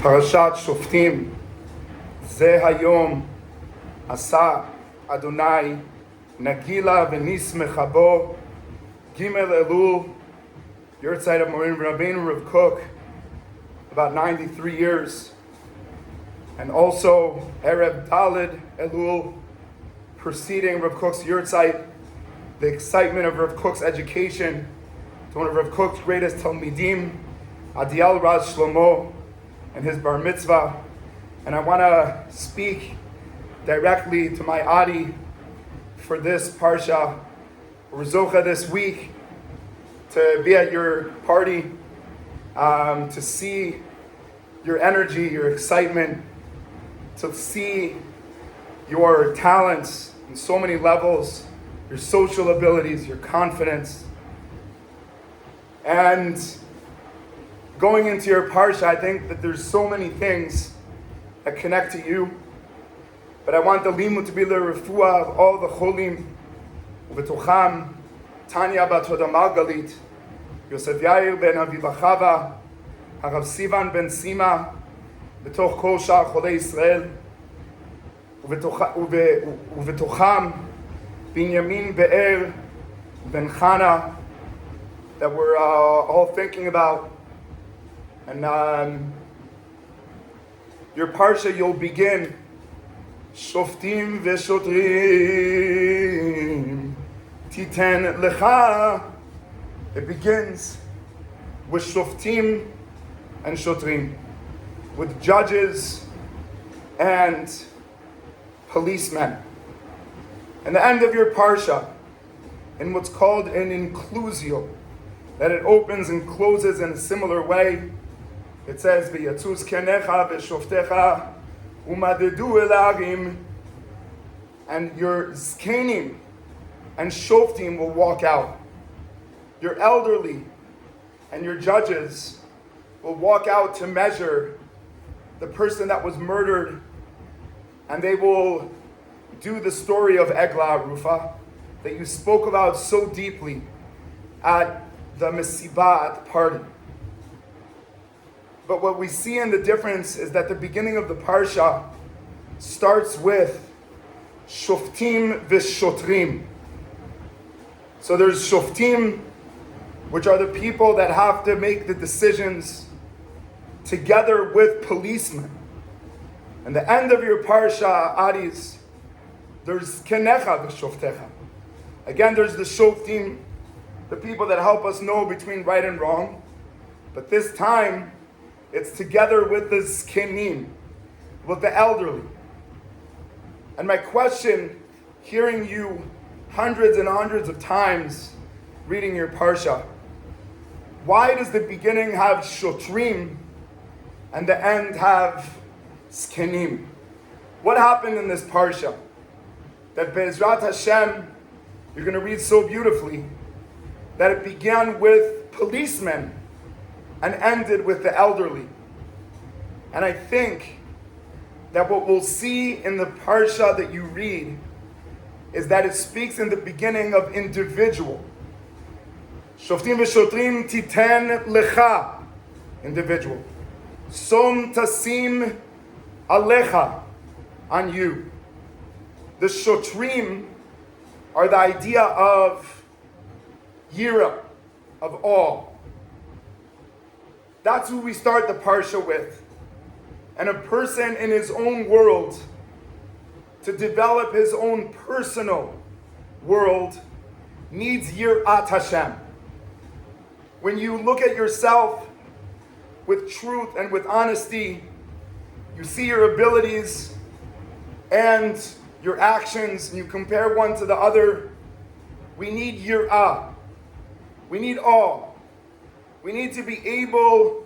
פרשת שופטים, זה היום עשה אדוני נגילה ונשמחה בו. Gimel Elul, your side of Morin Rabbeinu Rav Kook, about 93 years. And also Erev Daled Elul, preceding Rav Kook's yurtzeit, the excitement of Rav Kook's education to one of Rav Kook's greatest Talmidim, Adiel shlomo, and his bar mitzvah. And I want to speak directly to my Adi for this parsha. We're zocha this week to be at your party, to see your energy, your excitement, to see your talents in so many levels, your social abilities, your confidence. And going into your parsha, I think that there's so many things that connect to you. But I want the limud to be the refuah of all the cholim, uvetocham, Tanya bat Hoda Margalit, Yosef Yair ben Avilachava, Harav Sivan ben Sima, betoch kol shar cholei Israel, uvetocham, Binyamin Be'er ben Chana, that we're all thinking about. And your parsha, you'll begin Shoftim v'shotrim titen lecha. It begins with Shoftim and Shotrim, with judges and policemen. And the end of your parsha, in what's called an inclusio, that it opens and closes in a similar way. It says, "V'yatzus kenecha v'shoftecha umadedu el ha'arim," and your zkenim and shoftim will walk out. Your elderly and your judges will walk out to measure the person that was murdered, and they will do the story of Egla Rufa that you spoke about so deeply at the Mesibah, at the party. But what we see in the difference is that the beginning of the parsha starts with Shoftim v'Shotrim. So there's Shoftim, which are the people that have to make the decisions together with policemen. And the end of your parsha, Adis, there's Kenecha v'Shoftecha. Again, there's the Shoftim, the people that help us know between right and wrong. But this time, it's together with the Zkenim, with the elderly. And my question, hearing you hundreds and hundreds of times reading your parsha, why does the beginning have Shotrim and the end have Zkenim? What happened in this parsha? That Be'ezrat Hashem, you're going to read so beautifully, that it began with policemen and ended with the elderly. And I think that what we'll see in the parsha that you read is that it speaks in the beginning of individual. Shoftim v'shotrim titen lecha, individual. Som tasim alecha, on you. The shotrim are the idea of yira, of awe. That's who we start the parsha with. And a person in his own world, to develop his own personal world, needs yirat Hashem. When you look at yourself with truth and with honesty, you see your abilities and your actions, and you compare one to the other. We need yirah. We need awe. We need to be able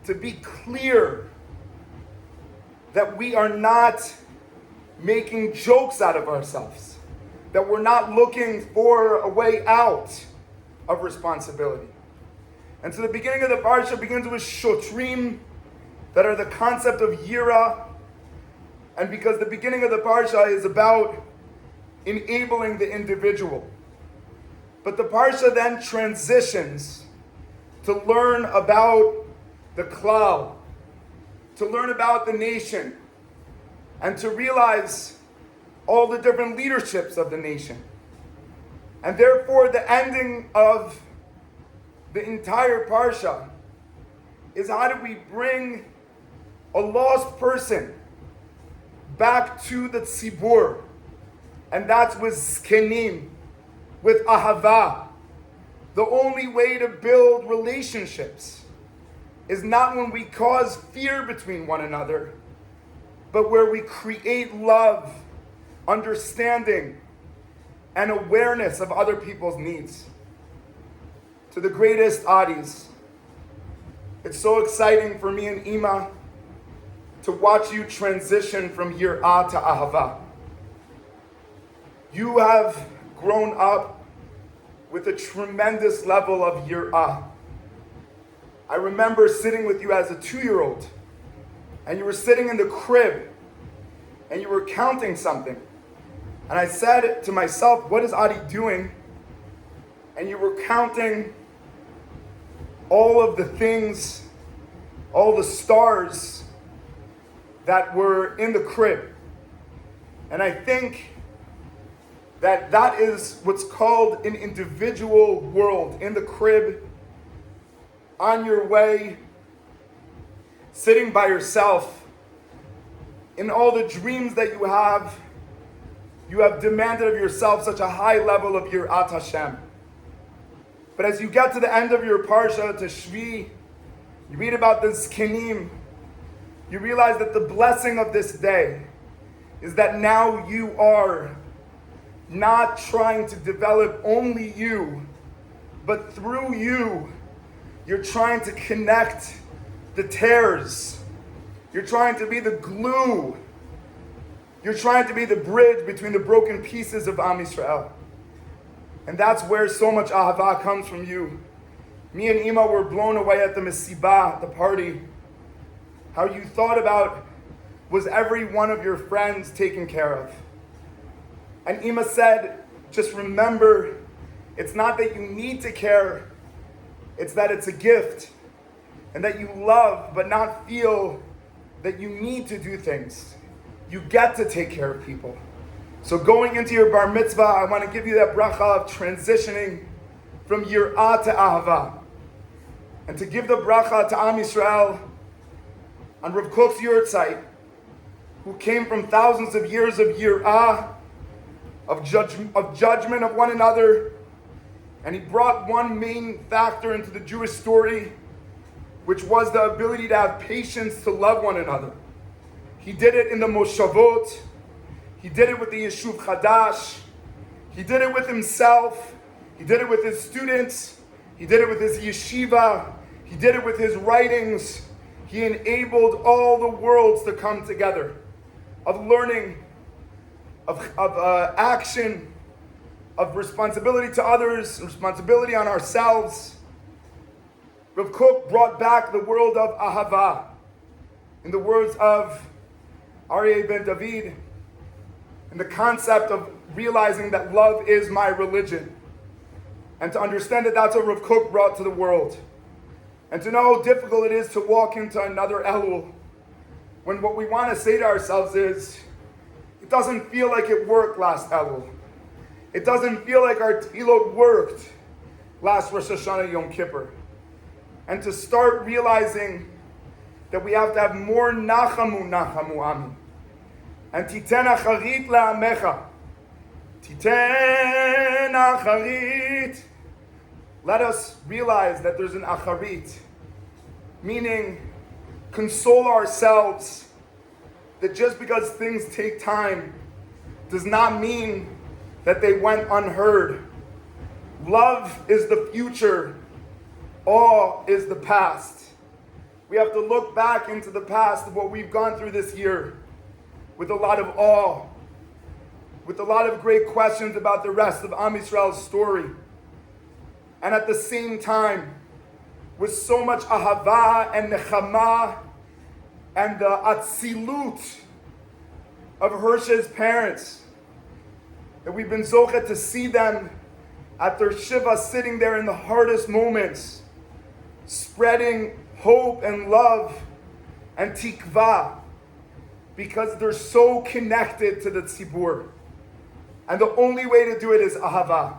to be clear that we are not making jokes out of ourselves, that we're not looking for a way out of responsibility. And so the beginning of the parsha begins with shotrim, that are the concept of yira, and because the beginning of the parsha is about enabling the individual. But the parsha then transitions to learn about the klal, to learn about the nation and to realize all the different leaderships of the nation. And therefore, the ending of the entire Parsha is how do we bring a lost person back to the tzibur, and that's with zkenim, with ahava. The only way to build relationships is not when we cause fear between one another, but where we create love, understanding, and awareness of other people's needs. To the greatest Adis, it's so exciting for me and Ima to watch you transition from yir'ah to ahava. You have grown up with a tremendous level of yir'ah. I remember sitting with you as a 2-year-old, and you were sitting in the crib, and you were counting something. And I said to myself, what is Adi doing? And you were counting all of the things, all the stars that were in the crib. And I think that that is what's called an individual world, in the crib, on your way, sitting by yourself. In all the dreams that you have demanded of yourself such a high level of Yirat Hashem. But as you get to the end of your Parsha, to Shvi, you read about the Zkenim, you realize that the blessing of this day is that now you are not trying to develop only you, but through you, you're trying to connect the tears. You're trying to be the glue. You're trying to be the bridge between the broken pieces of Am Yisrael. And that's where so much ahava comes from you. Me and Ima were blown away at the Mesibah, the party. How you thought about, was every one of your friends taken care of? And Ima said, just remember, it's not that you need to care, it's that it's a gift. And that you love, but not feel that you need to do things. You get to take care of people. So going into your bar mitzvah, I want to give you that bracha of transitioning from yir'ah to ahava. And to give the bracha to Am Yisrael on Rav Kook's yurtzeit, who came from thousands of years of yir'ah, of judgment of one another. And he brought one main factor into the Jewish story, which was the ability to have patience to love one another. He did it in the Moshavot. He did it with the Yeshuv Chadash. He did it with himself. He did it with his students. He did it with his yeshiva. He did it with his writings. He enabled all the worlds to come together, of learning, of action, of responsibility to others, responsibility on ourselves. Rav Kook brought back the world of ahava. In the words of Aryeh ben David, and the concept of realizing that love is my religion. And to understand that that's what Rav Kook brought to the world. And to know how difficult it is to walk into another Elul, when what we want to say to ourselves is, it doesn't feel like it worked last Elul. It doesn't feel like our tefillot worked last Rosh Hashanah Yom Kippur. And to start realizing that we have to have more nachamu ami. And titen acharit la'amecha. Titen acharit. Let us realize that there's an acharit, meaning console ourselves that just because things take time does not mean that they went unheard. Love is the future. Awe is the past. We have to look back into the past of what we've gone through this year with a lot of awe, with a lot of great questions about the rest of Am Yisrael's story. And at the same time, with so much ahava and nechama and the atzilut of Hirsch's parents, that we've been zochet to see them at their shiva, sitting there in the hardest moments, spreading hope and love and tikva, because they're so connected to the tzibur. And the only way to do it is ahava.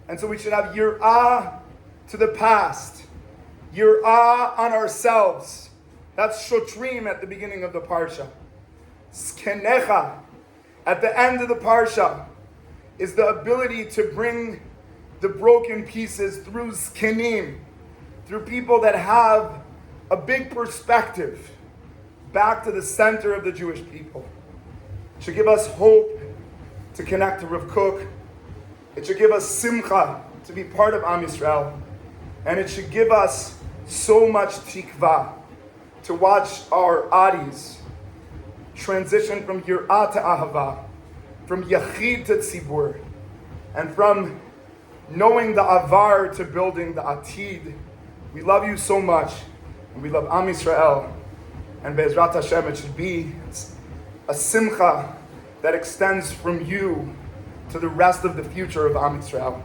And so we should have yir'ah to the past, yir'ah on ourselves. That's shotrim at the beginning of the parsha. Skenecha at the end of the parsha is the ability to bring the broken pieces through zkenim, through people that have a big perspective, back to the center of the Jewish people. It should give us hope to connect to Rav Kook. It should give us simcha to be part of Am Yisrael. And it should give us so much tikva to watch our adis transition from yir'ah to ahava, from yachid to tzibur, and from knowing the avar to building the atid. We love you so much, and we love Am Yisrael. And Be'ezrat Hashem, it should be a simcha that extends from you to the rest of the future of Am Yisrael.